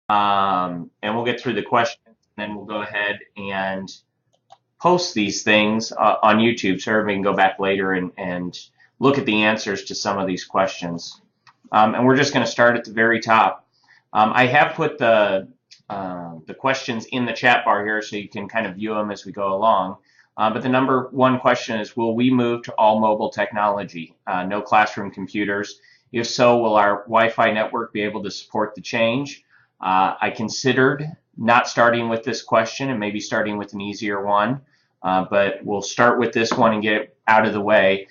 And we'll get through the questions, and then we'll go ahead and post these things on YouTube so everybody can go back later and look at the answers to some of these questions. And we're just going to start at the very top. I have put the questions in the chat bar here so you can kind of view them as we go along. But the number one question is, will we move to all mobile technology? No classroom computers? If so, will our Wi-Fi network be able to support the change? I considered not starting with this question and maybe starting with an easier one, but we'll start with this one and get it out of the way.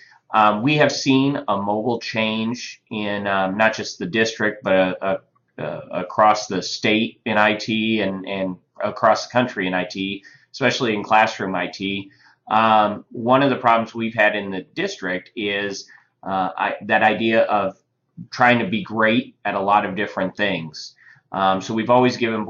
We have seen a mobile change in not just the district, but across the state in IT and across the country in IT, especially in classroom IT. One of the problems we've had in the district is that idea of trying to be great at a lot of different things. So we've always given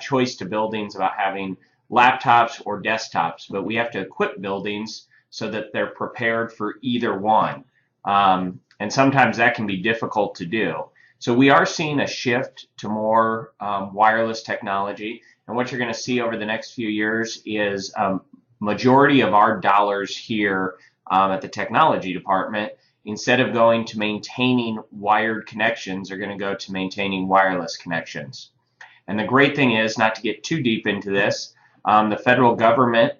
choice to buildings about having laptops or desktops, but we have to equip buildings so that they're prepared for either one. And sometimes that can be difficult to do. So we are seeing a shift to more wireless technology. And what you're going to see over the next few years is majority of our dollars here at the technology department, instead of going to maintaining wired connections, are going to go to maintaining wireless connections. And the great thing is, not to get too deep into this, the federal government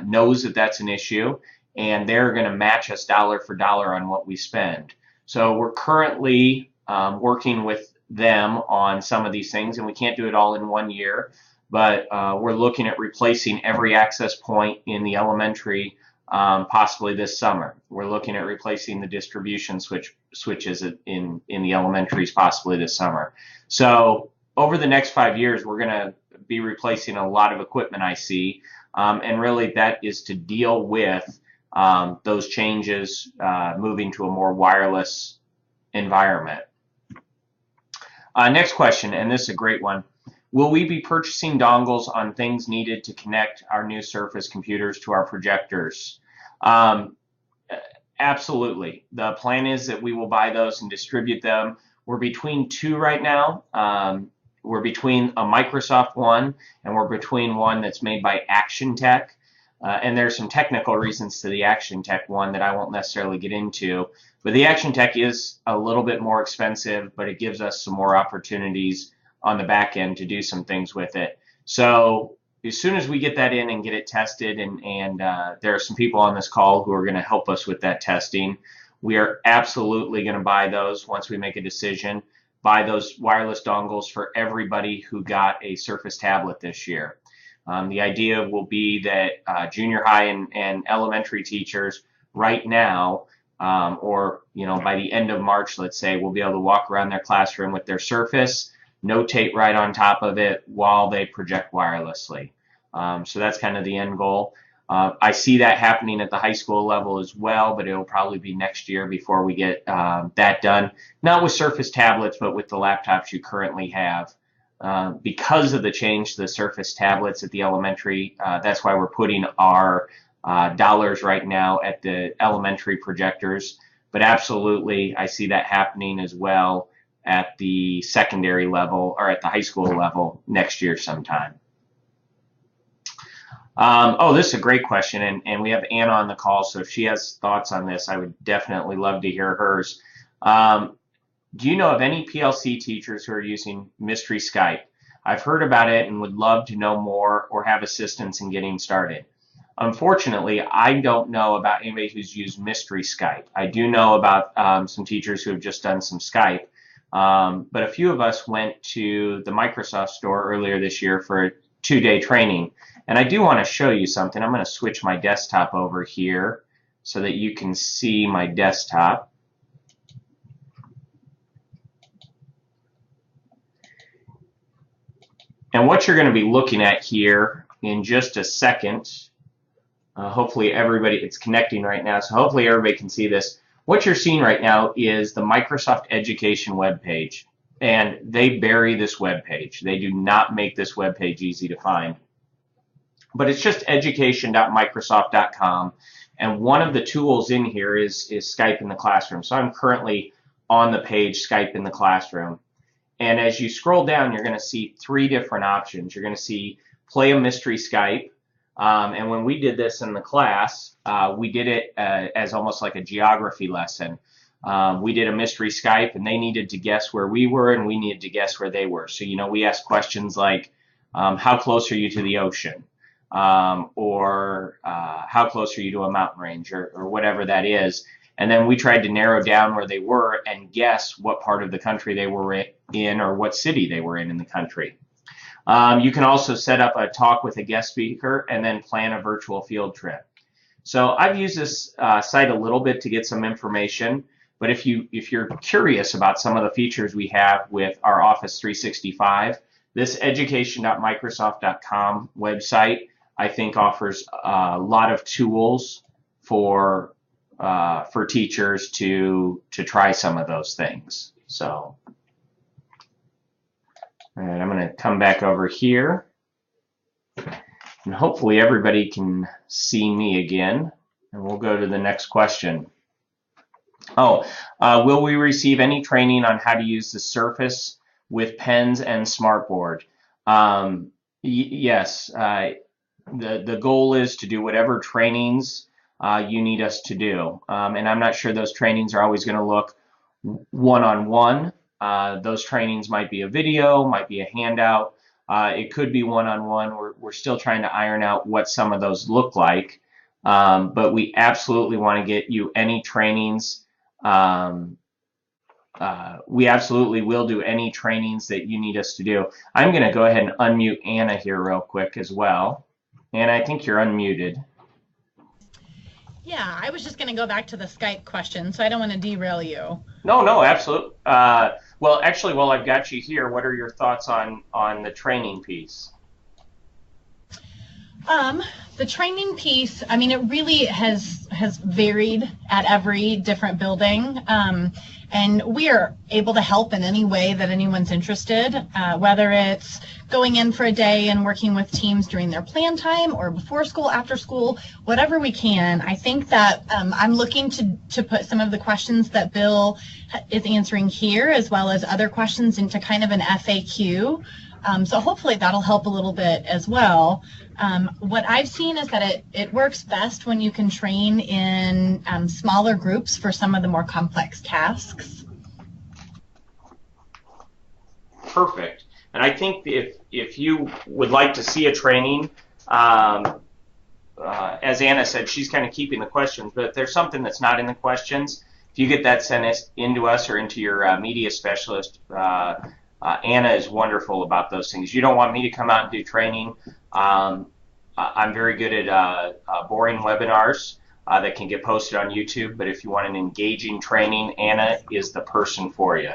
knows that that's an issue, and they're going to match us dollar for dollar on what we spend. So we're currently working with them on some of these things, and we can't do it all in 1 year, but we're looking at replacing every access point in the elementary possibly this summer. We're looking at replacing the distribution switches in the elementaries possibly this summer. So over the next 5 years, we're going to be replacing a lot of equipment I see, and really that is to deal with those changes moving to a more wireless environment. Next question, and this is a great one. Will we be purchasing dongles on things needed to connect our new Surface computers to our projectors? Absolutely. The plan is that we will buy those and distribute them. We're between two right now. We're between a Microsoft one, and we're between one that's made by Action Tech. And there's some technical reasons to the Action Tech one that I won't necessarily get into. But the Action Tech is a little bit more expensive, but it gives us some more opportunities on the back end to do some things with it. So as soon as we get that in and get it tested, and there are some people on this call who are going to help us with that testing, we are absolutely going to buy those once we make a decision. Buy those wireless dongles for everybody who got a Surface tablet this year. The idea will be that junior high and elementary teachers right now, or by the end of March, let's say, will be able to walk around their classroom with their Surface, notate right on top of it while they project wirelessly. So that's kind of the end goal. I see that happening at the high school level as well, but it'll probably be next year before we get that done. Not with Surface tablets, but with the laptops you currently have. Because of the change to the Surface tablets at the elementary, that's why we're putting our dollars right now at the elementary projectors. But absolutely, I see that happening as well at the secondary level or at the high school level next year sometime. This is a great question, and we have Anna on the call, so if she has thoughts on this, I would definitely love to hear hers. Do you know of any PLC teachers who are using Mystery Skype? I've heard about it and would love to know more or have assistance in getting started. Unfortunately, I don't know about anybody who's used Mystery Skype. I do know about some teachers who have just done some Skype, but a few of us went to the Microsoft store earlier this year for a 2-day training. And I do want to show you something. I'm going to switch my desktop over here so that you can see my desktop. And what you're going to be looking at here in just a second, hopefully everybody, it's connecting right now, so hopefully everybody can see this. What you're seeing right now is the Microsoft Education webpage, and they bury this webpage. They do not make this webpage easy to find. But it's just education.microsoft.com, and one of the tools in here is Skype in the Classroom. So I'm currently on the page Skype in the Classroom. And as you scroll down, you're going to see three different options. You're going to see play a mystery Skype. And when we did this in the class, we did it as almost like a geography lesson. We did a mystery Skype, and they needed to guess where we were, and we needed to guess where they were. So, we asked questions like, how close are you to the ocean? Or how close are you to a mountain range, or whatever that is. And then we tried to narrow down where they were and guess what part of the country they were in or what city they were in the country. You can also set up a talk with a guest speaker and then plan a virtual field trip. So I've used this site a little bit to get some information, but if you're curious about some of the features we have with our Office 365, this education.microsoft.com website, I think, offers a lot of tools for teachers to try some of those things. So, all right, I'm going to come back over here, and hopefully everybody can see me again, and we'll go to the next question. Will we receive any training on how to use the Surface with pens and Smartboard? Yes. The goal is to do whatever trainings you need us to do. And I'm not sure those trainings are always going to look one-on-one. Those trainings might be a video, might be a handout. It could be one-on-one. We're still trying to iron out what some of those look like. But we absolutely want to get you any trainings. We absolutely will do any trainings that you need us to do. I'm going to go ahead and unmute Anna here real quick as well. Anna, I think you're unmuted. Yeah, I was just going to go back to the Skype question, so I don't want to derail you. No, absolutely. Well, actually, while I've got you here, what are your thoughts on the training piece? The training piece, I mean, it really has varied at every different building, and we are able to help in any way that anyone's interested, whether it's going in for a day and working with teams during their plan time or before school, after school, whatever we can. I think that I'm looking to put some of the questions that Bill is answering here, as well as other questions, into kind of an FAQ. So hopefully that'll help a little bit as well. What I've seen is that it works best when you can train in smaller groups for some of the more complex tasks. Perfect. And I think if you would like to see a training, as Anna said, she's kind of keeping the questions, but if there's something that's not in the questions, if you get that sent into us or into your media specialist, Anna is wonderful about those things. You don't want me to come out and do training. I'm very good at boring webinars that can get posted on YouTube, but if you want an engaging training, Anna is the person for you.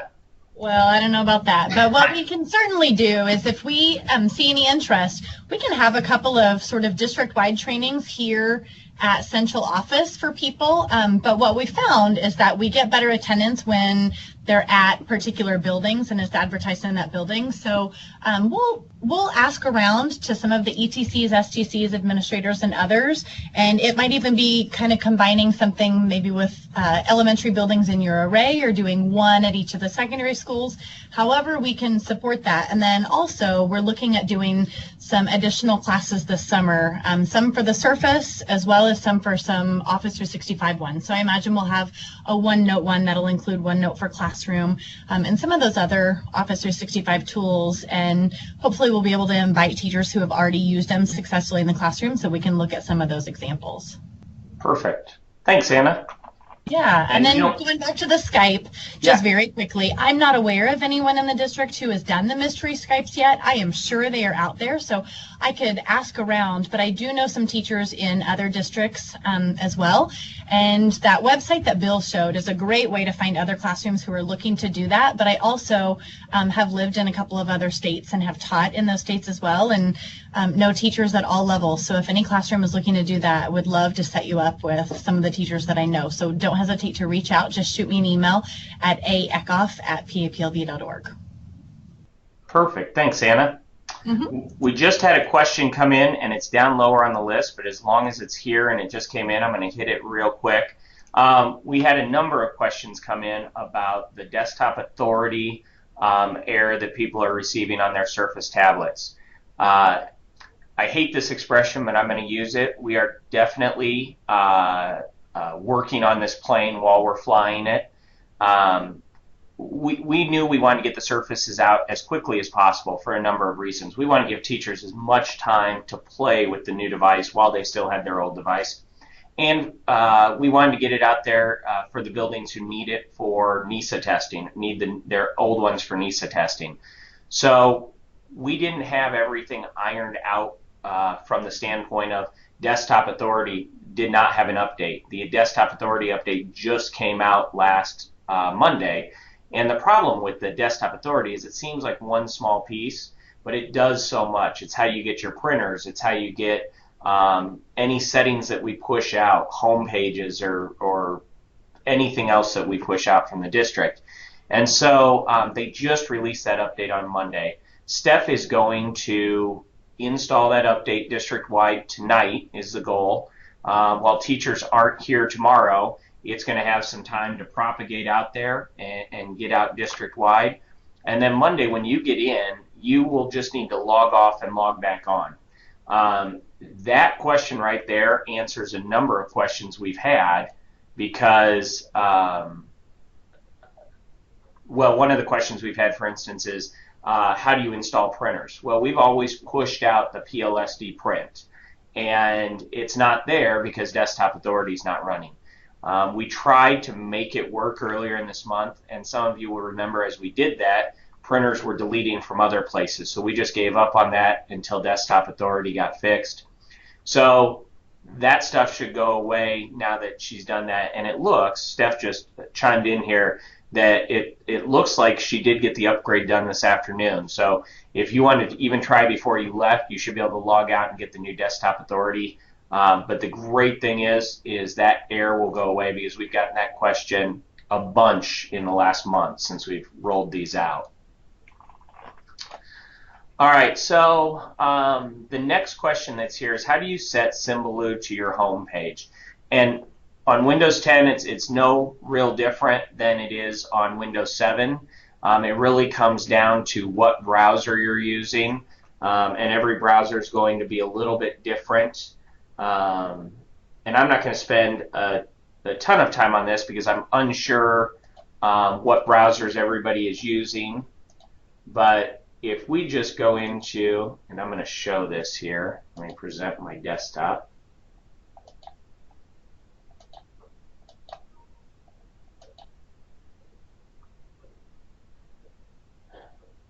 Well, I don't know about that, but what we can certainly do is, if we see any interest, we can have a couple of sort of district-wide trainings here at central office for people. But what we found is that we get better attendance when they're at particular buildings and it's advertised in that building. So we'll ask around to some of the ETCs, STCs, administrators, and others, and it might even be kind of combining something maybe with elementary buildings in your array, or doing one at each of the secondary schools. However, we can support that. And then also we're looking at doing some additional classes this summer, some for the Surface as well as some for some Office 365 ones. So I imagine we'll have a OneNote one that'll include OneNote for Classroom, and some of those other Office 365 tools, and hopefully we'll be able to invite teachers who have already used them successfully in the classroom so we can look at some of those examples. Perfect. Thanks, Anna. Yeah, and then going back to the Skype, just very quickly, I'm not aware of anyone in the district who has done the mystery Skypes yet. I am sure they are out there, so I could ask around, but I do know some teachers in other districts as well. And that website that Bill showed is a great way to find other classrooms who are looking to do that. But I also have lived in a couple of other states and have taught in those states as well, and know teachers at all levels. So if any classroom is looking to do that, I would love to set you up with some of the teachers that I know. So don't hesitate to reach out. Just shoot me an email at aeckhoff@paplv.org. Perfect. Thanks, Anna. Mm-hmm. We just had a question come in, and it's down lower on the list, but as long as it's here and it just came in, I'm going to hit it real quick. We had a number of questions come in about the Desktop Authority error that people are receiving on their Surface tablets. I hate this expression, but I'm going to use it. We are definitely working on this plane while we're flying it. We knew we wanted to get the Surfaces out as quickly as possible for a number of reasons. We want to give teachers as much time to play with the new device while they still had their old device. And we wanted to get it out there for the buildings who need it for NESA testing, need their old ones for NESA testing. So we didn't have everything ironed out from the standpoint of Desktop Authority did not have an update. The Desktop Authority update just came out last Monday. And the problem with the Desktop Authority is it seems like one small piece, but it does so much. It's how you get your printers. It's how you get any settings that we push out, home pages or anything else that we push out from the district. And so they just released that update on Monday. Steph is going to install that update district-wide tonight is the goal. While teachers aren't here tomorrow, it's going to have some time to propagate out there and get out district-wide. And then Monday when you get in, you will just need to log off and log back on. That question right there answers a number of questions we've had because, well, one of the questions we've had, for instance, is how do you install printers? Well, we've always pushed out the PLSD print, and it's not there because Desktop Authority is not running. We tried to make it work earlier in this month, and some of you will remember as we did that, printers were deleting from other places. So we just gave up on that until Desktop Authority got fixed. So that stuff should go away now that she's done that. And it looks, Steph just chimed in here, that it looks like she did get the upgrade done this afternoon. So if you wanted to even try before you left, you should be able to log out and get the new Desktop Authority. But the great thing is that error will go away because we've gotten that question a bunch in the last month since we've rolled these out. All right, so the next question that's here is how do you set Symbaloo to your home page? And on Windows 10, it's no real different than it is on Windows 7. It really comes down to what browser you're using, and every browser is going to be a little bit different. And I'm not going to spend a ton of time on this because I'm unsure what browsers everybody is using. But if we just go into, and I'm going to show this here, let me present my desktop.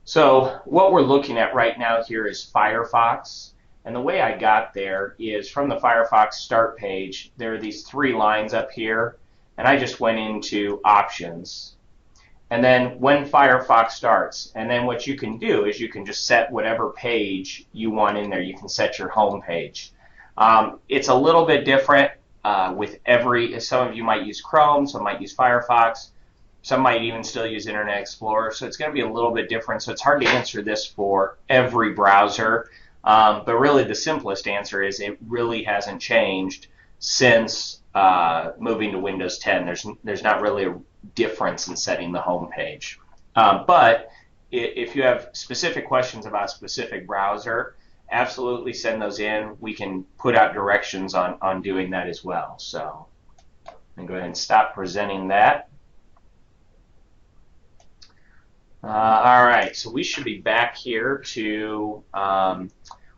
So what we're looking at right now here is Firefox. And the way I got there is from the Firefox start page, there are these three lines up here, and I just went into options. And then when Firefox starts, and then what you can do is you can just set whatever page you want in there. You can set your home page. It's a little bit different with some of you might use Chrome, some might use Firefox, some might even still use Internet Explorer, so it's going to be a little bit different. So it's hard to answer this for every browser. But really the simplest answer is it really hasn't changed since moving to Windows 10. There's not really a difference in setting the home page. But if you have specific questions about a specific browser, absolutely send those in. We can put out directions on doing that as well. So I'm going to go ahead and stop presenting that. All right, so we should be back here to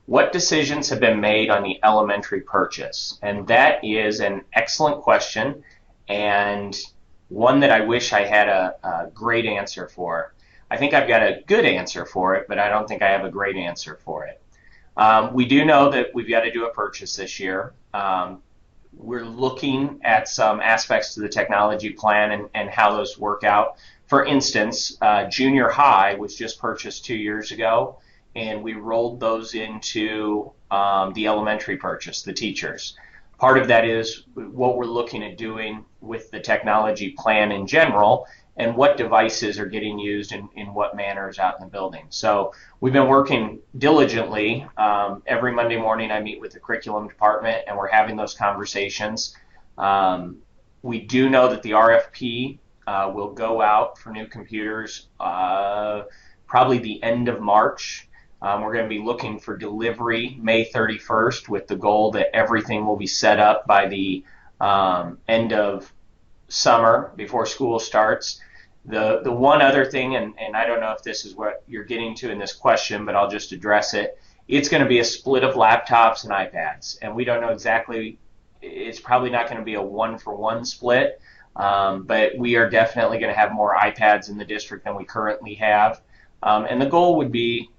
what decisions have been made on the elementary purchase? And that is an excellent question and one that I wish I had a great answer for. I think I've got a good answer for it, but I don't think I have a great answer for it. We do know that we've got to do a purchase this year. We're looking at some aspects to the technology plan and how those work out. For instance, junior high was just purchased 2 years ago, and we rolled those into the elementary purchase, the teachers. Part of that is what we're looking at doing with the technology plan in general and what devices are getting used in what manners out in the building. So we've been working diligently. Every Monday morning I meet with the curriculum department and we're having those conversations. We do know that the RFP will go out for new computers probably the end of March. We're going to be looking for delivery May 31st with the goal that everything will be set up by the end of summer before school starts. The one other thing, and I don't know if this is what you're getting to in this question, but I'll just address it. It's going to be a split of laptops and iPads, and we don't know exactly. It's probably not going to be a one-for-one split, but we are definitely going to have more iPads in the district than we currently have. And the goal would be,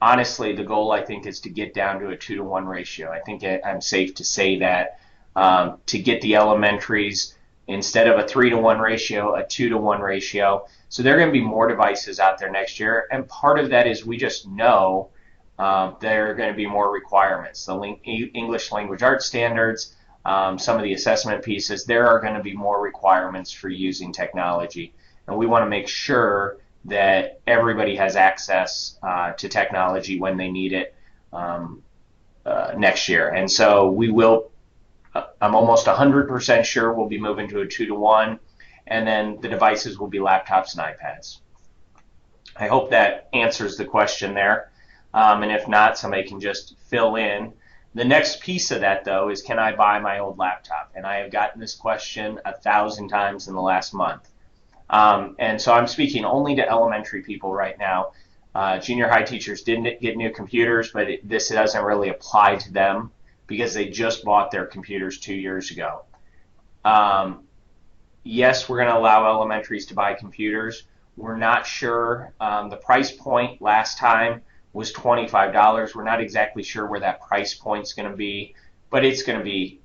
honestly, the goal I think is to get down to a 2-to-1 ratio. I think I'm safe to say that to get the elementaries, instead of a 3-to-1 ratio, a 2-to-1 ratio. So there are going to be more devices out there next year, and part of that is we just know there are going to be more requirements. The English language arts standards, some of the assessment pieces, there are going to be more requirements for using technology, and we want to make sure that everybody has access to technology when they need it next year. And so we will, I'm almost 100% sure we'll be moving to a 2-to-1, and then the devices will be laptops and iPads. I hope that answers the question there. And if not, somebody can just fill in. The next piece of that, though, is can I buy my old laptop? And I have gotten this question 1,000 times in the last month. And so I'm speaking only to elementary people right now. Junior high teachers didn't get new computers, but this doesn't really apply to them because they just bought their computers 2 years ago. Yes, we're going to allow elementaries to buy computers. We're not sure. The price point last time was $25. We're not exactly sure where that price point's going to be, but it's going to be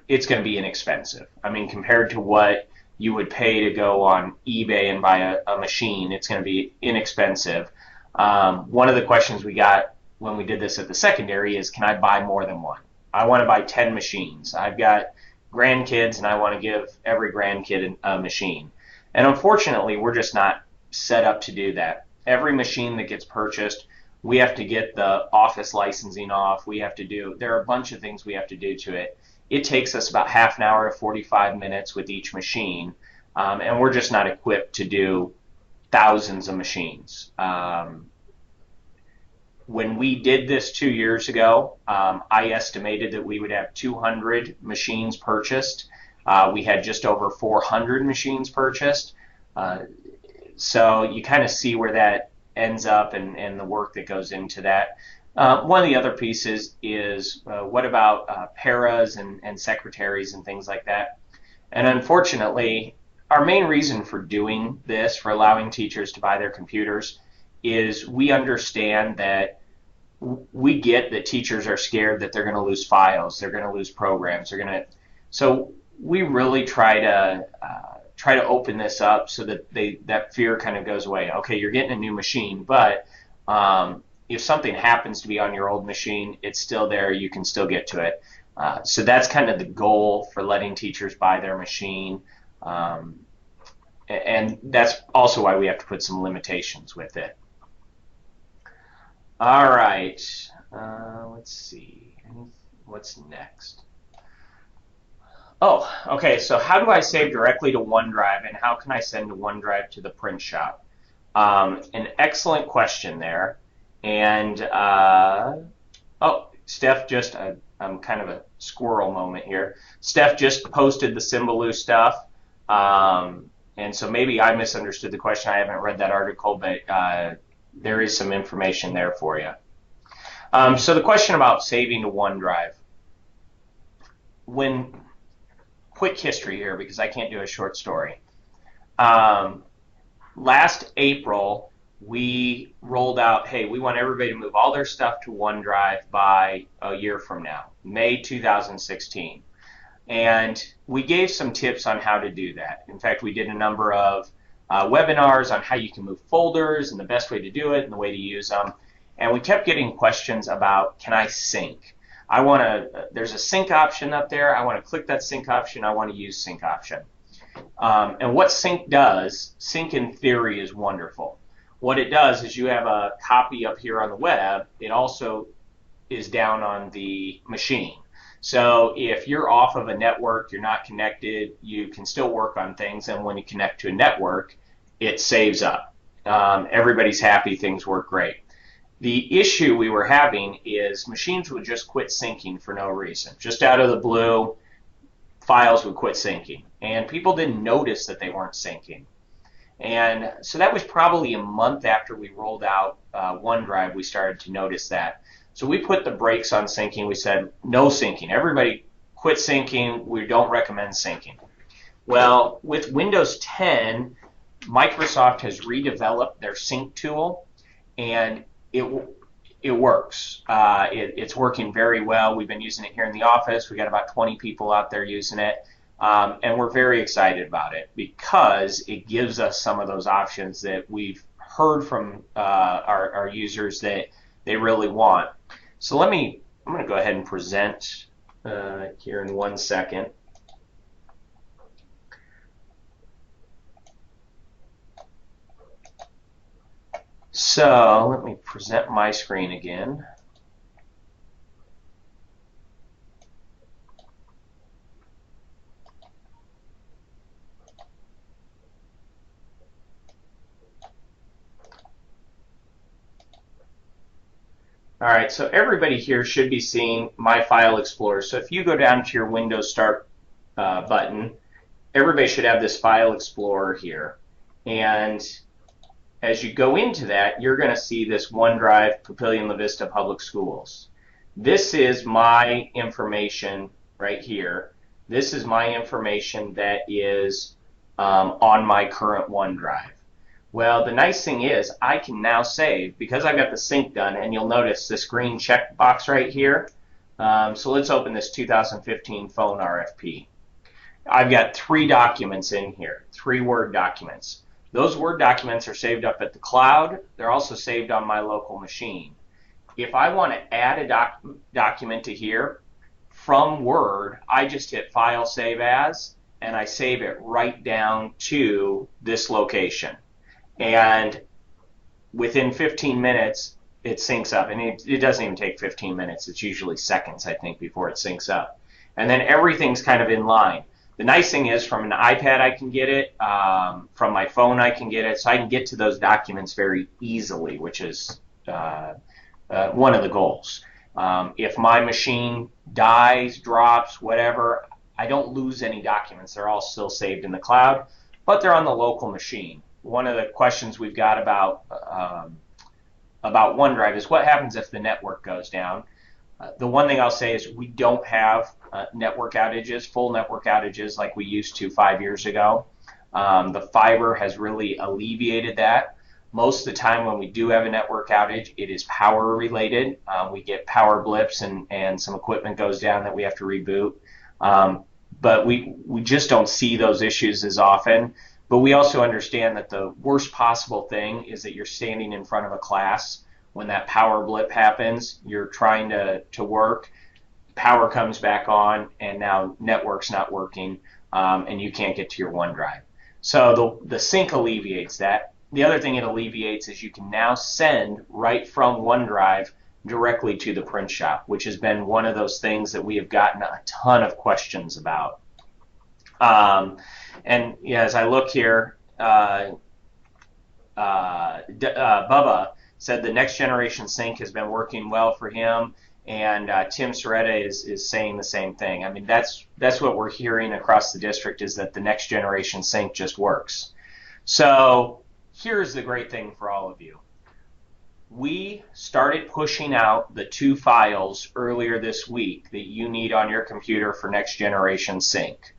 inexpensive. I mean, compared to what you would pay to go on eBay and buy a machine, it's going to be inexpensive. One of the questions we got when we did this at the secondary is, can I buy more than one? I want to buy 10 machines. I've got grandkids and I want to give every grandkid a machine. And unfortunately, we're just not set up to do that. Every machine that gets purchased, we have to get the office licensing off. There are a bunch of things we have to do to it. It takes us about half an hour to 45 minutes with each machine, and we're just not equipped to do thousands of machines. When we did this 2 years ago, I estimated that we would have 200 machines purchased. We had just over 400 machines purchased. So you kind of see where that ends up and the work that goes into that. One of the other pieces is what about paras and secretaries and things like that. And unfortunately, our main reason for doing this, for allowing teachers to buy their computers, is we understand that we get that teachers are scared that they're going to lose files, they're going to lose programs, so we really try to open this up so that that fear kind of goes away. Okay, you're getting a new machine, but if something happens to be on your old machine, it's still there, you can still get to it. So that's kind of the goal for letting teachers buy their machine. And that's also why we have to put some limitations with it. All right, let's see, what's next? Oh, okay, so how do I save directly to OneDrive, and how can I send to OneDrive to the print shop? An excellent question there. And, oh, Steph just, I'm kind of a squirrel moment here. Steph just posted the Symbaloo stuff, and so maybe I misunderstood the question. I haven't read that article, but there is some information there for you. So the question about saving to OneDrive. Quick history here, because I can't do a short story. Last April, we rolled out, hey, we want everybody to move all their stuff to OneDrive by a year from now, May 2016. And we gave some tips on how to do that. In fact, we did a number of webinars on how you can move folders and the best way to do it and the way to use them. And we kept getting questions about, can I sync? There's a sync option up there. I want to click that sync option. I want to use sync option. And what sync does, sync in theory is wonderful. What it does is you have a copy up here on the web. It also is down on the machine. So if you're off of a network, you're not connected, you can still work on things, and when you connect to a network, it saves up. Everybody's happy, things work great. The issue we were having is machines would just quit syncing for no reason. Just out of the blue, files would quit syncing, and people didn't notice that they weren't syncing. And so that was probably a month after we rolled out OneDrive, we started to notice that. So we put the brakes on syncing. We said, no syncing. Everybody quit syncing. We don't recommend syncing. Well, with Windows 10, Microsoft has redeveloped their sync tool, and it works. It's working very well. We've been using it here in the office. We got about 20 people out there using it. And we're very excited about it because it gives us some of those options that we've heard from our users that they really want. So I'm going to go ahead and present here in 1 second. So let me present my screen again. All right, so everybody here should be seeing My File Explorer. So if you go down to your Windows Start button, everybody should have this File Explorer here. And as you go into that, you're going to see this OneDrive Papillion La Vista Public Schools. This is my information right here. This is my information that is on my current OneDrive. Well, the nice thing is I can now save, because I've got the sync done, and you'll notice this green check box right here. So let's open this 2015 phone RFP. I've got 3 documents in here, 3 Word documents. Those Word documents are saved up at the cloud. They're also saved on my local machine. If I want to add a document to here from Word, I just hit File, Save As, and I save it right down to this location. And within 15 minutes, it syncs up. And it doesn't even take 15 minutes. It's usually seconds, I think, before it syncs up. And then everything's kind of in line. The nice thing is from an iPad I can get it, from my phone I can get it, so I can get to those documents very easily, which is one of the goals. If my machine dies, drops, whatever, I don't lose any documents. They're all still saved in the cloud, but they're on the local machine. One of the questions we've got about OneDrive is what happens if the network goes down. The one thing I'll say is we don't have network outages, full network outages like we used to 5 years ago. The fiber has really alleviated that. Most of the time when we do have a network outage, it is power related. We get power blips and some equipment goes down that we have to reboot. But we just don't see those issues as often. But we also understand that the worst possible thing is that you're standing in front of a class when that power blip happens, you're trying to work, power comes back on, and now network's not working, and you can't get to your OneDrive. So the sync alleviates that. The other thing it alleviates is you can now send right from OneDrive directly to the print shop, which has been one of those things that we have gotten a ton of questions about. And yeah, as I look here, Bubba said the next generation sync has been working well for him, and Tim Soretta is saying the same thing. I mean, that's what we're hearing across the district, is that the next generation sync just works. So here's the great thing for all of you. We started pushing out the 2 files earlier this week that you need on your computer for next generation sync.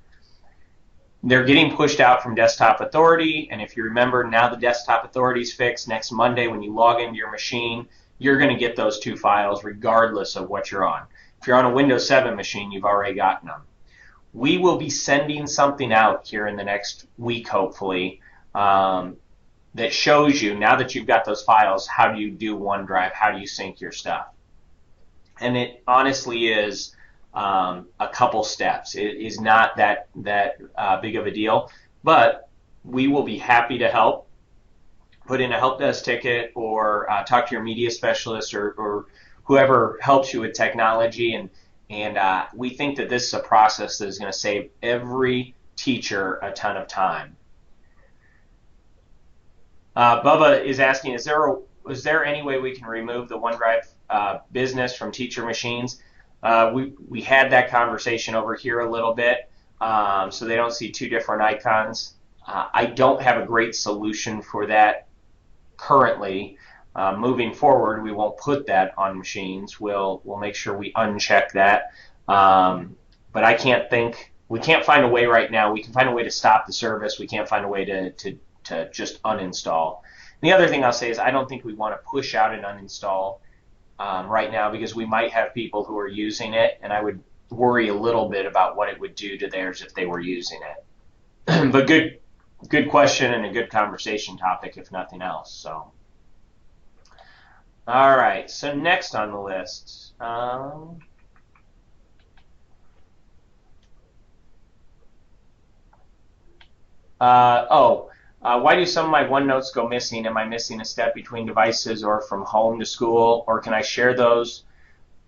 They're getting pushed out from Desktop Authority, and if you remember, now the Desktop Authority is fixed. Next Monday when you log into your machine, you're going to get those 2 files regardless of what you're on. If you're on a Windows 7 machine, you've already gotten them. We will be sending something out here in the next week, hopefully, that shows you, now that you've got those files, how do you do OneDrive, how do you sync your stuff. And it honestly is a couple steps. It is not that big of a deal, but we will be happy to help. Put in a help desk ticket, or talk to your media specialist, or whoever helps you with technology, And we think that this is a process that is going to save every teacher a ton of time. Bubba is asking, is there any way we can remove the OneDrive business from teacher machines? We had that conversation over here a little bit, so they don't see two different icons. I don't have a great solution for that currently. Moving forward, we won't put that on machines. We'll make sure we uncheck that. But we can't find a way right now. We can find a way to stop the service. We can't find a way to just uninstall. The other thing I'll say is I don't think we want to push out an uninstall right now, because we might have people who are using it, and I would worry a little bit about what it would do to theirs if they were using it. But good question and a good conversation topic, if nothing else. So, all right. So next on the list. Why do some of my OneNotes go missing? Am I missing a step between devices or from home to school? Or can I share those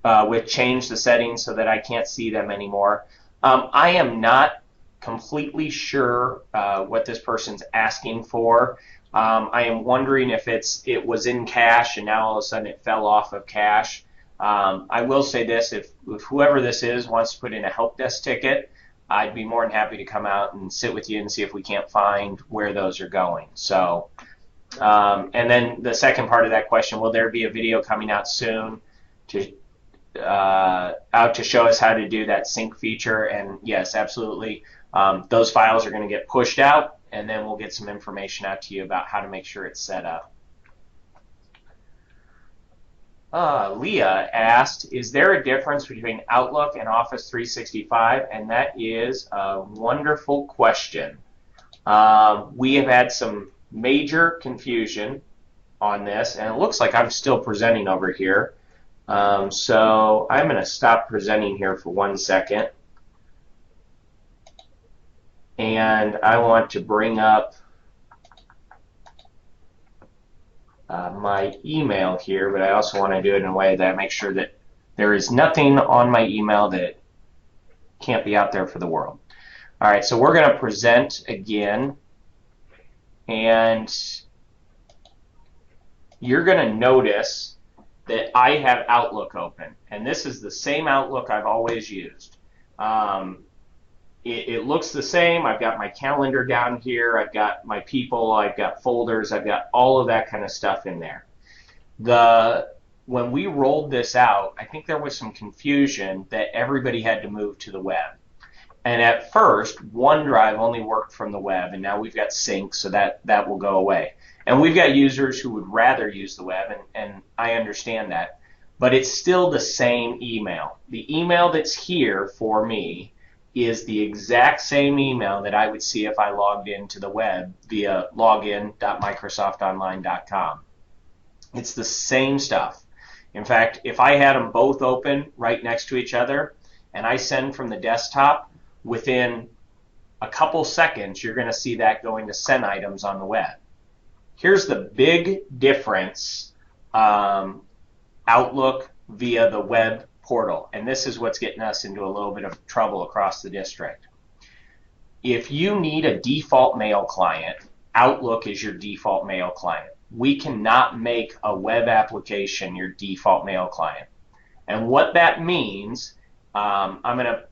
with change the settings so that I can't see them anymore? I am not completely sure what this person's asking for. I am wondering if it was in cache and now all of a sudden it fell off of cache. I will say this, if whoever this is wants to put in a help desk ticket, I'd be more than happy to come out and sit with you and see if we can't find where those are going. So, and then the second part of that question, will there be a video coming out soon to show us how to do that sync feature? And yes, absolutely. Those files are going to get pushed out, and then we'll get some information out to you about how to make sure it's set up. Leah asked, is there a difference between Outlook and Office 365? And that is a wonderful question. We have had some major confusion on this, and it looks like I'm still presenting over here. So I'm going to stop presenting here for 1 second. And I want to bring up my email here, but I also want to do it in a way that I make sure that there is nothing on my email that can't be out there for the world. All right, so we're going to present again, and you're going to notice that I have Outlook open, and this is the same Outlook I've always used. It looks the same. I've got my calendar down here. I've got my people. I've got folders. I've got all of that kind of stuff in there. When we rolled this out, I think there was some confusion that everybody had to move to the web. And at first, OneDrive only worked from the web, and now we've got Sync, so that will go away. And we've got users who would rather use the web, and I understand that. But it's still the same email. The email that's here for me is the exact same email that I would see if I logged into the web via login.microsoftonline.com. It's the same stuff. In fact, if I had them both open right next to each other and I send from the desktop, within a couple seconds you're going to see that going to send items on the web. Here's the big difference, Outlook via the web portal, and this is what's getting us into a little bit of trouble across the district. If you need a default mail client, Outlook is your default mail client. We cannot make a web application your default mail client. And what that means, I'm going to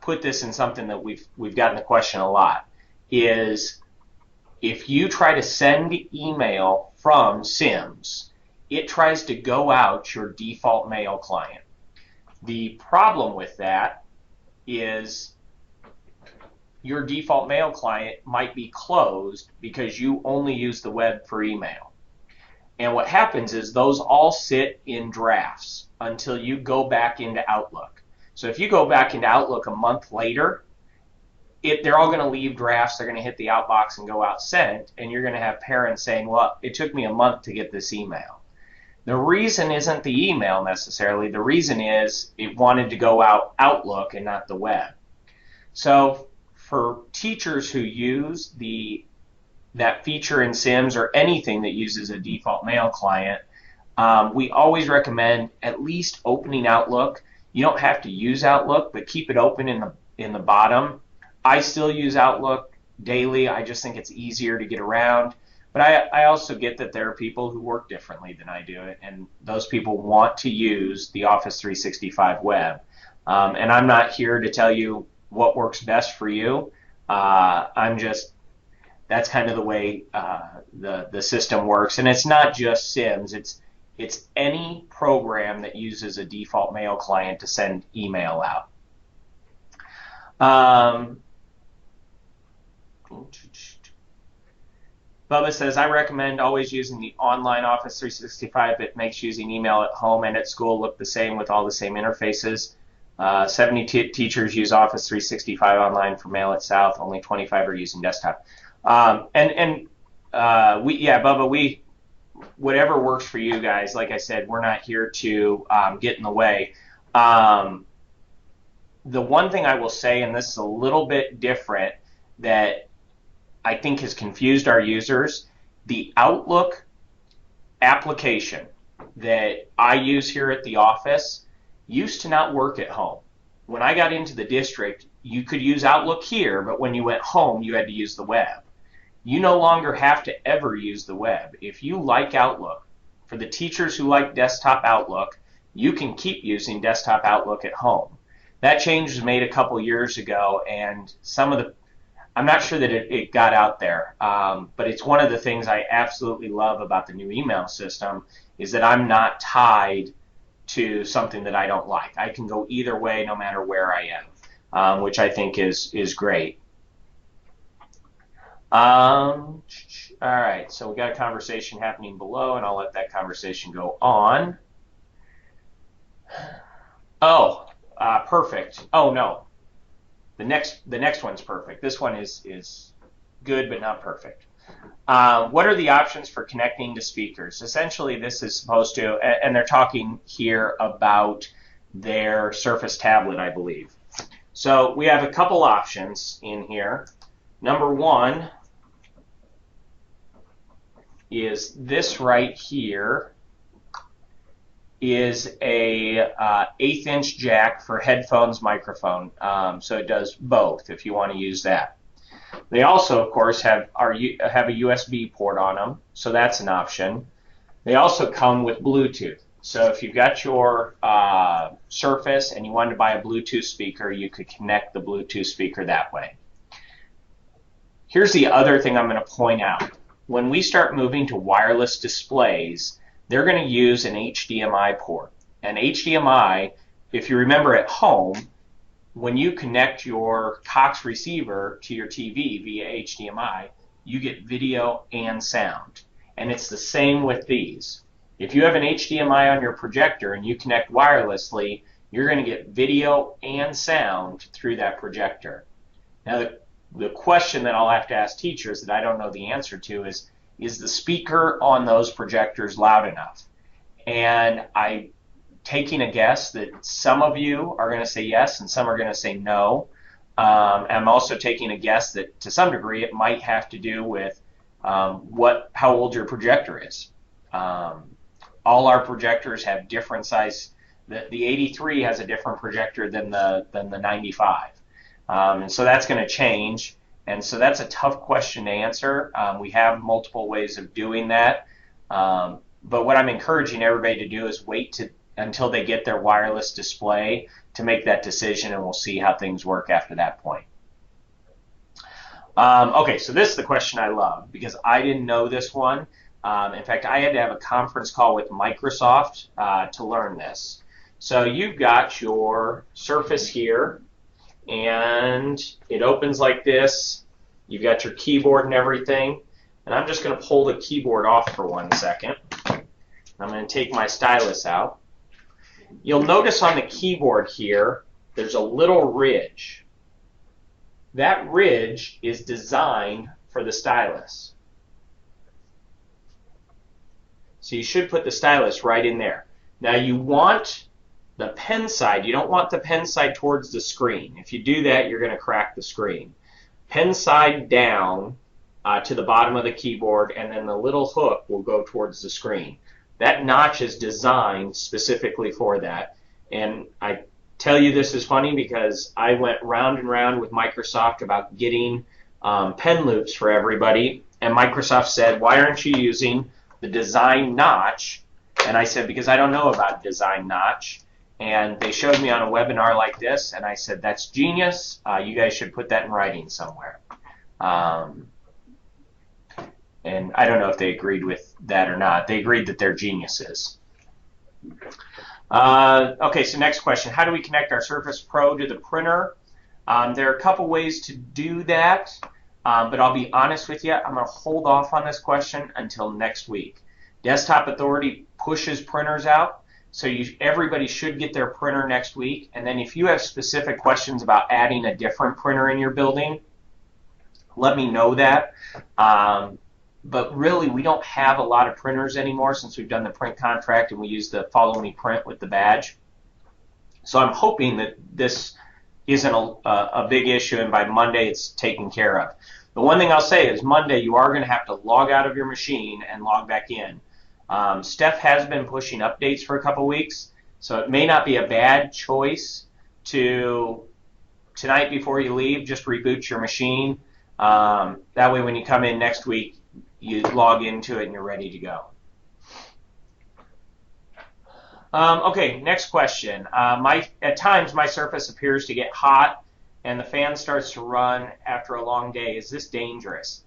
put this in something that we've gotten the question a lot, is if you try to send email from Sims, it tries to go out your default mail client. The problem with that is your default mail client might be closed because you only use the web for email. And what happens is those all sit in drafts until you go back into Outlook. So if you go back into Outlook a month later, they're all going to leave drafts, they're going to hit the outbox and go out sent, and you're going to have parents saying, well, it took me a month to get this email. The reason isn't the email necessarily. The reason is it wanted to go out Outlook and not the web. So for teachers who use that feature in Sims or anything that uses a default mail client, we always recommend at least opening Outlook. You don't have to use Outlook, but keep it open in the bottom. I still use Outlook daily. I just think it's easier to get around. But I also get that there are people who work differently than I do, and those people want to use the Office 365 web. And I'm not here to tell you what works best for you. That's kind of the way the system works. And it's not just Sims. It's any program that uses a default mail client to send email out. Bubba says, I recommend always using the online Office 365. It makes using email at home and at school look the same with all the same interfaces. 70 teachers use Office 365 online for mail at South. Only 25 are using desktop. Bubba, whatever works for you guys. Like I said, we're not here to get in the way. The one thing I will say, and this is a little bit different, that I think has confused our users, the Outlook application that I use here at the office used to not work at home. When I got into the district, you could use Outlook here, but when you went home, you had to use the web. You no longer have to ever use the web. If you like Outlook, for the teachers who like desktop Outlook, you can keep using desktop Outlook at home. That change was made a couple years ago, and I'm not sure that it got out there, but it's one of the things I absolutely love about the new email system is that I'm not tied to something that I don't like. I can go either way no matter where I am, which I think is great. All right, so we got a conversation happening below, and I'll let that conversation go on. Oh, perfect. Oh no. The next one's perfect. This one is good but not perfect. What are the options for connecting to speakers? Essentially, this is supposed to, and they're talking here about their Surface tablet, I believe. So we have a couple options in here. Number one is this right here is a 1/8" jack for headphones microphone. So it does both if you want to use that. They also, of course, have a USB port on them, so that's an option. They also come with Bluetooth. So if you've got your Surface and you wanted to buy a Bluetooth speaker, you could connect the Bluetooth speaker that way. Here's the other thing I'm going to point out. When we start moving to wireless displays, they're going to use an HDMI port. And HDMI, if you remember at home, when you connect your Cox receiver to your TV via HDMI, you get video and sound. And it's the same with these. If you have an HDMI on your projector and you connect wirelessly, you're going to get video and sound through that projector. Now, the question that I'll have to ask teachers that I don't know the answer to is the speaker on those projectors loud enough? And I'm taking a guess that some of you are going to say yes and some are going to say no. I'm also taking a guess that to some degree it might have to do with how old your projector is. All our projectors have different size. The 83 has a different projector than the 95. And so that's going to change. And so that's a tough question to answer. We have multiple ways of doing that. But what I'm encouraging everybody to do is wait until they get their wireless display to make that decision, and we'll see how things work after that point. Okay, so this is the question I love because I didn't know this one. In fact, I had to have a conference call with Microsoft to learn this. So you've got your Surface here, and it opens like this. You've got your keyboard and everything. And I'm just going to pull the keyboard off for 1 second. I'm going to take my stylus out. You'll notice on the keyboard here, there's a little ridge. That ridge is designed for the stylus. So you should put the stylus right in there. Now you want the pen side, you don't want the pen side towards the screen. If you do that, you're going to crack the screen. Pen side down to the bottom of the keyboard, and then the little hook will go towards the screen. That notch is designed specifically for that, and I tell you this is funny because I went round and round with Microsoft about getting pen loops for everybody, and Microsoft said, why aren't you using the design notch? And I said, because I don't know about design notch. And they showed me on a webinar like this, and I said, that's genius. You guys should put that in writing somewhere. And I don't know if they agreed with that or not. They agreed that they're geniuses. Okay, so next question. How do we connect our Surface Pro to the printer? There are a couple ways to do that, but I'll be honest with you, I'm going to hold off on this question until next week. Desktop Authority pushes printers out, so everybody should get their printer next week. And then if you have specific questions about adding a different printer in your building, let me know that. But really, we don't have a lot of printers anymore since we've done the print contract and we use the Follow Me Print with the badge. So I'm hoping that this isn't a big issue, and by Monday it's taken care of. The one thing I'll say is Monday you are going to have to log out of your machine and log back in. Steph has been pushing updates for a couple weeks, so it may not be a bad choice to, tonight before you leave, just reboot your machine. That way when you come in next week, you log into it and you're ready to go. Okay, next question. At times my Surface appears to get hot and the fan starts to run after a long day. Is this dangerous?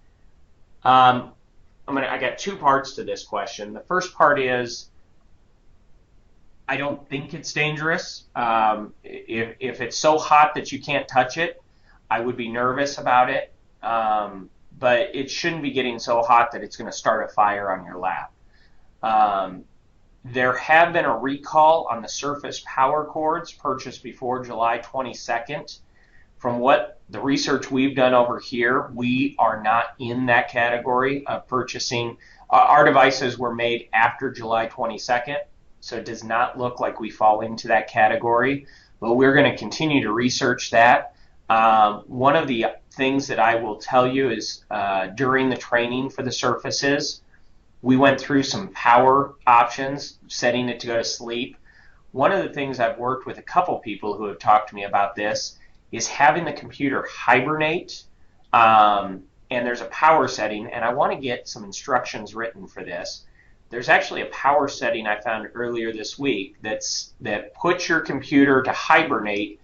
I got two parts to this question. The first part is I don't think it's dangerous. If it's so hot that you can't touch it, I would be nervous about it. But it shouldn't be getting so hot that it's going to start a fire on your lap. There have been a recall on the Surface power cords purchased before July 22nd. From what the research we've done over here, we are not in that category of purchasing. Our devices were made after July 22nd, so it does not look like we fall into that category. But we're going to continue to research that. One of the things that I will tell you is during the training for the Surfaces, we went through some power options, setting it to go to sleep. One of the things I've worked with a couple people who have talked to me about this is having the computer hibernate, and there's a power setting, and I want to get some instructions written for this. There's actually a power setting I found earlier this week that puts your computer to hibernate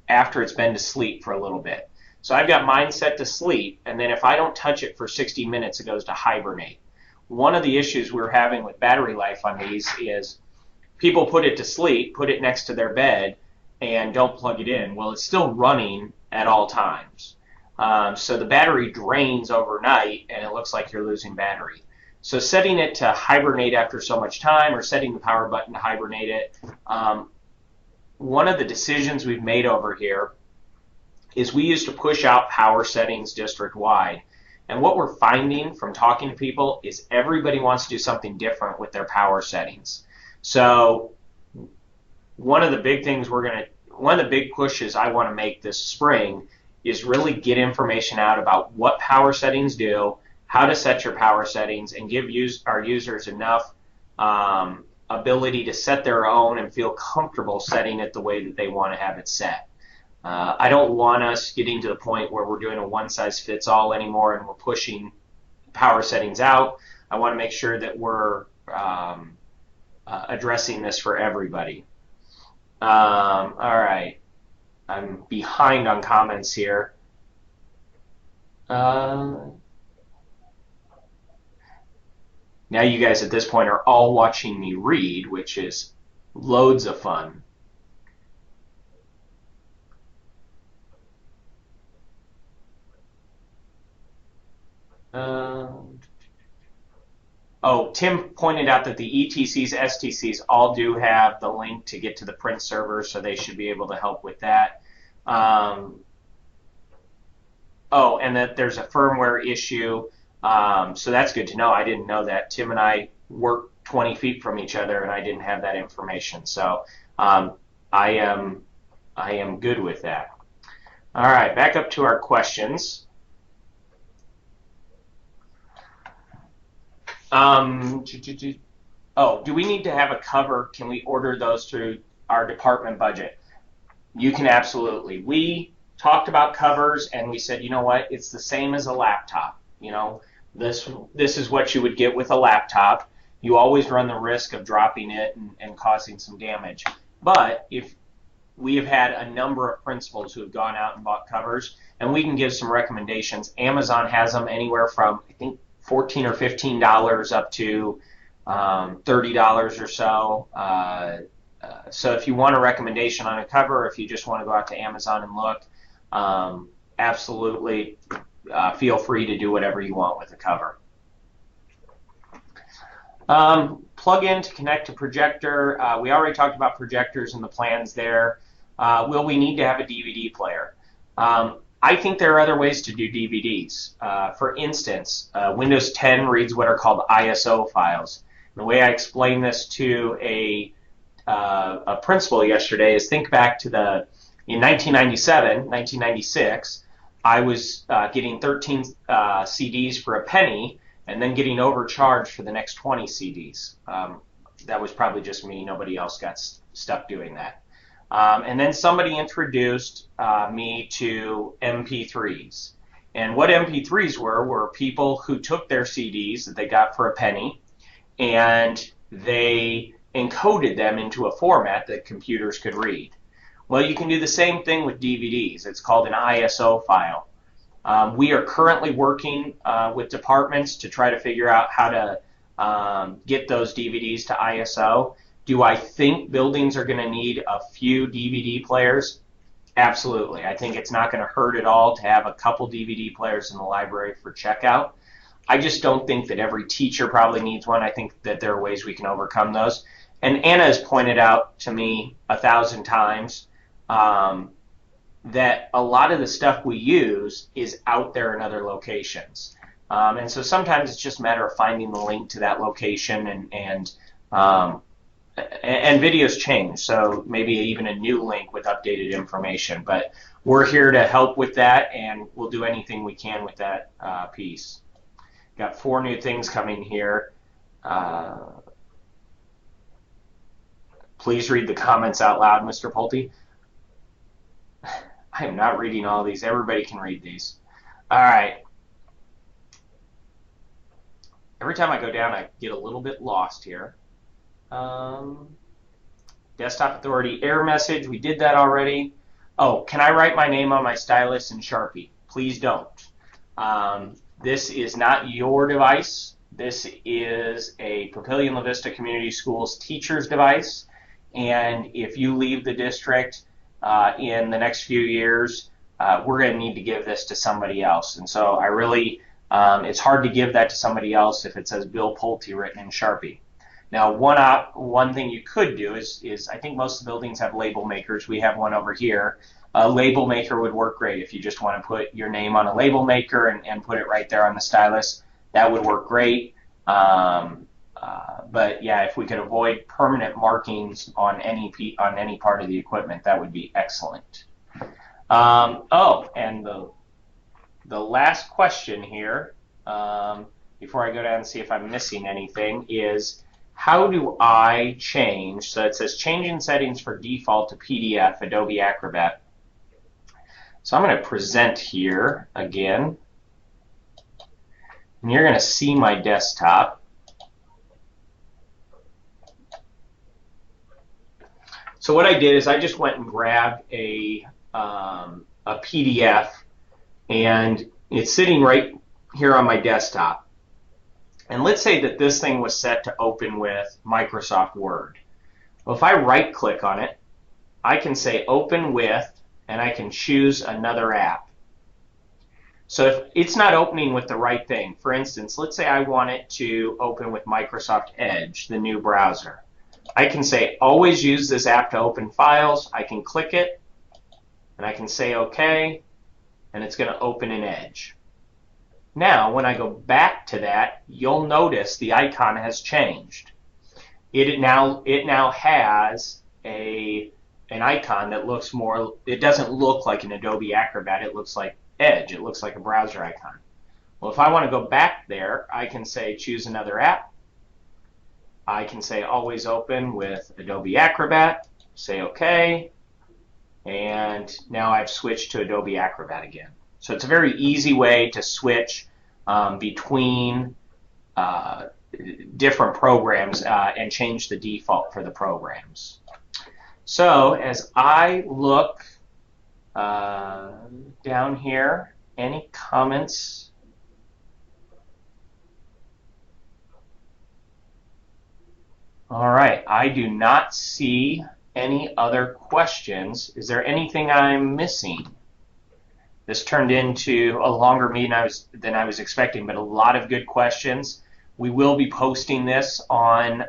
after it's been to sleep for a little bit. So I've got mine set to sleep, and then if I don't touch it for 60 minutes, it goes to hibernate. One of the issues we're having with battery life on these is people put it to sleep, put it next to their bed, and don't plug it in. Well, it's still running at all times. So the battery drains overnight, and it looks like you're losing battery. So setting it to hibernate after so much time, or setting the power button to hibernate it, one of the decisions we've made over here is we used to push out power settings district-wide. And what we're finding from talking to people is everybody wants to do something different with their power settings. So one of the big things one of the big pushes I want to make this spring is really get information out about what power settings do, how to set your power settings, and give our users enough ability to set their own and feel comfortable setting it the way that they want to have it set. I don't want us getting to the point where we're doing a one-size-fits-all anymore and we're pushing power settings out. I want to make sure that we're addressing this for everybody. All right. I'm behind on comments here. Now you guys at this point are all watching me read, which is loads of fun. Oh, Tim pointed out that the ETCs, STCs all do have the link to get to the print server, so they should be able to help with that. Oh, and that there's a firmware issue. So that's good to know. I didn't know that. Tim and I work 20 feet from each other, and I didn't have that information. So I am good with that. All right, back up to our questions. Oh, do we need to have a cover? Can we order those through our department budget? You can absolutely. We talked about covers and we said, you know what, it's the same as a laptop. You know, this is what you would get with a laptop. You always run the risk of dropping it and causing some damage. But if we have had a number of principals who have gone out and bought covers, and we can give some recommendations. Amazon has them anywhere from, I think, $14 or $15 up to $30 or so. So if you want a recommendation on a cover, if you just want to go out to Amazon and look, absolutely feel free to do whatever you want with the cover. Plug in to connect to projector. We already talked about projectors and the plans there. Will we need to have a DVD player? I think there are other ways to do DVDs. For instance, Windows 10 reads what are called ISO files. And the way I explained this to a principal yesterday is think back to in 1997, 1996, I was getting 13 CDs for a penny and then getting overcharged for the next 20 CDs. That was probably just me. Nobody else got stuck doing that. And then somebody introduced me to MP3s. And what MP3s were people who took their CDs that they got for a penny and they encoded them into a format that computers could read. Well, you can do the same thing with DVDs. It's called an ISO file. We are currently working with departments to try to figure out how to get those DVDs to ISO. Do I think buildings are going to need a few DVD players? Absolutely. I think it's not going to hurt at all to have a couple DVD players in the library for checkout. I just don't think that every teacher probably needs one. I think that there are ways we can overcome those. And Anna has pointed out to me 1,000 times that a lot of the stuff we use is out there in other locations. And so sometimes it's just a matter of finding the link to that location and videos change, so maybe even a new link with updated information. But we're here to help with that, and we'll do anything we can with that piece. Got 4 new things coming here. Please read the comments out loud, Mr. Pulte. I am not reading all these. Everybody can read these. All right. Every time I go down, I get a little bit lost here. Desktop Authority error message. We did that already. Oh, can I write my name on my stylus in Sharpie? Please don't. This is not your device. This is a Papillion La Vista Community Schools teacher's device. And if you leave the district in the next few years, we're going to need to give this to somebody else. And so I really, it's hard to give that to somebody else if it says Bill Pulte written in Sharpie. Now, one thing you could do is I think most of the buildings have label makers. We have one over here. A label maker would work great if you just want to put your name on a label maker and put it right there on the stylus. That would work great. But yeah, if we could avoid permanent markings on any part of the equipment, that would be excellent. Oh, and the last question here, before I go down and see if I'm missing anything, is how do I change? So it says changing settings for default to PDF, Adobe Acrobat. So I'm going to present here again, and you're going to see my desktop. So what I did is I just went and grabbed a PDF, and it's sitting right here on my desktop. And let's say that this thing was set to open with Microsoft Word. Well, if I right-click on it, I can say Open With, and I can choose another app. So if it's not opening with the right thing, for instance, let's say I want it to open with Microsoft Edge, the new browser. I can say always use this app to open files. I can click it, and I can say OK, and it's going to open in Edge. Now, when I go back to that, you'll notice the icon has changed. It now has an icon that looks more, it doesn't look like an Adobe Acrobat, it looks like Edge, it looks like a browser icon. Well, if I want to go back there, I can say choose another app. I can say always open with Adobe Acrobat, say OK, and now I've switched to Adobe Acrobat again. So it's a very easy way to switch between different programs and change the default for the programs. So as I look down here, any comments? All right, I do not see any other questions. Is there anything I'm missing? This turned into a longer meeting than I was expecting, but a lot of good questions. We will be posting this on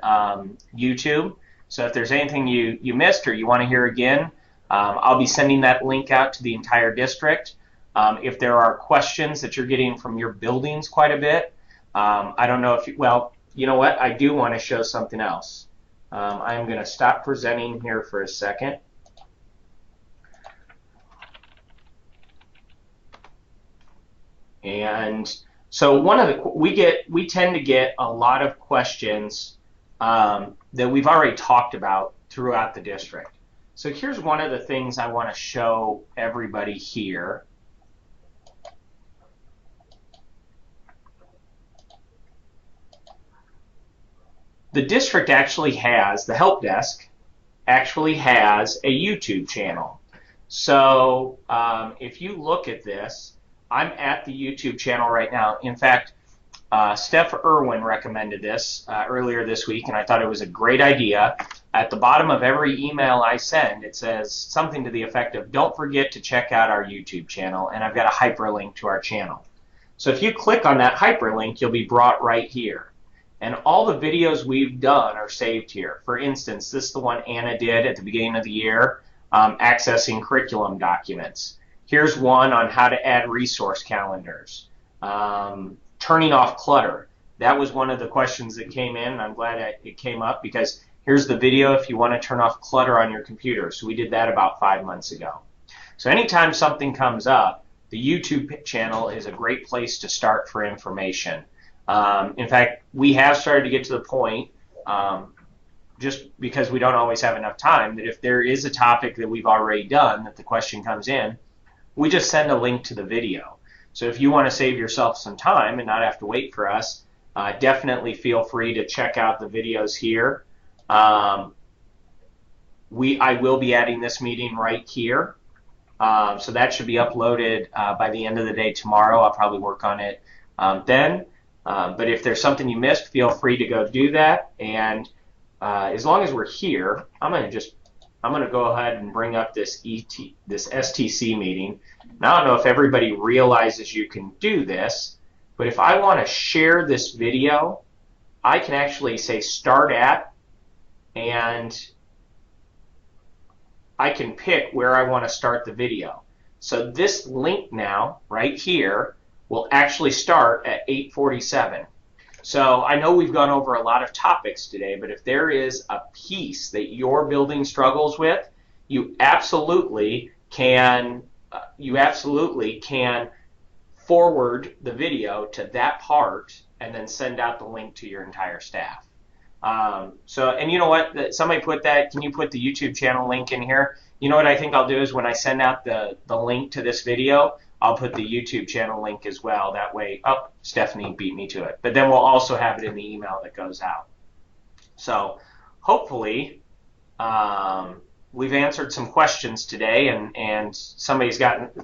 YouTube, so if there's anything you missed or you want to hear again, I'll be sending that link out to the entire district. If there are questions that you're getting from your buildings quite a bit, I don't know if you, well, you know what? I do want to show something else. I'm going to stop presenting here for a second. And so we tend to get a lot of questions that we've already talked about throughout the district. So here's one of the things I want to show everybody here. The district actually has, the help desk actually has a YouTube channel. So if you look at this, I'm at the YouTube channel right now. In fact, Steph Irwin recommended this earlier this week, and I thought it was a great idea. At the bottom of every email I send, it says something to the effect of, don't forget to check out our YouTube channel, and I've got a hyperlink to our channel. So if you click on that hyperlink, you'll be brought right here. And all the videos we've done are saved here. For instance, this is the one Anna did at the beginning of the year, accessing curriculum documents. Here's one on how to add resource calendars. Turning off clutter. That was one of the questions that came in, and I'm glad it came up because here's the video if you want to turn off clutter on your computer. So we did that about 5 months ago. So anytime something comes up, the YouTube channel is a great place to start for information. In fact, we have started to get to the point, just because we don't always have enough time, that if there is a topic that we've already done that the question comes in, we just send a link to the video. So if you want to save yourself some time and not have to wait for us, definitely feel free to check out the videos here. I will be adding this meeting right here. So that should be uploaded by the end of the day tomorrow. I'll probably work on it then. But if there's something you missed, feel free to go do that. And as long as we're here, I'm going to go ahead and bring up this STC meeting. Now, I don't know if everybody realizes you can do this, but if I want to share this video, I can actually say start at, and I can pick where I want to start the video. So this link now, right here, will actually start at 8:47. So I know we've gone over a lot of topics today, but if there is a piece that your building struggles with, you absolutely can forward the video to that part and then send out the link to your entire staff. And you know what? Somebody put that. Can you put the YouTube channel link in here? You know what I think I'll do is when I send out the link to this video, I'll put the YouTube channel link as well. That way, oh, Stephanie beat me to it. But then we'll also have it in the email that goes out. So hopefully we've answered some questions today, and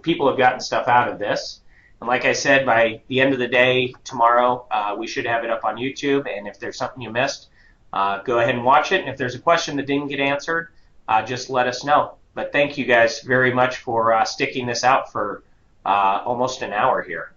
people have gotten stuff out of this. And like I said, by the end of the day tomorrow, we should have it up on YouTube. And if there's something you missed, go ahead and watch it. And if there's a question that didn't get answered, just let us know. But thank you guys very much for sticking this out for almost an hour here.